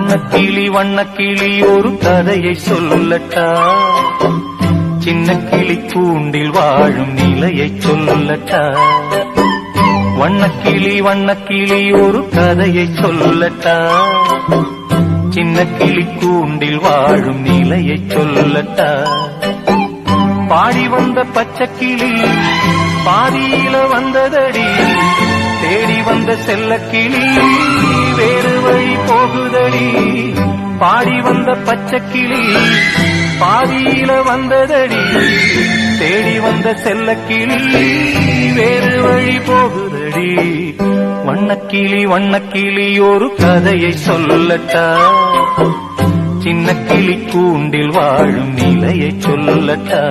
வண்ணக்கிளி ஒரு கதையை சொல்லட்டா, சின்ன கிளி கூண்டில் வாழும் நிலையை சொல்லட்டா. வண்ணக்கிளி ஒரு கதையை சொல்லட்டா, சின்ன கிளி கூண்டில் வாழும் நிலையை சொல்லட்டா. பாடி வந்த பச்சைக்கிளி பாதியில வந்ததடி, தேடி வந்த செல்லக்கிளி வேறு வழி போகுதடி. பாடி வந்த பச்சைக்கிளி பாதியில வந்ததடி, தேடி வந்த செல்லக்கிளி வேறு வழி போகுதடி. வண்ணக்கிளி ஒரு கதையை சொல்லட்டா, சின்ன கிளி கூண்டில் வாழும் நிலையை சொல்லட்டா.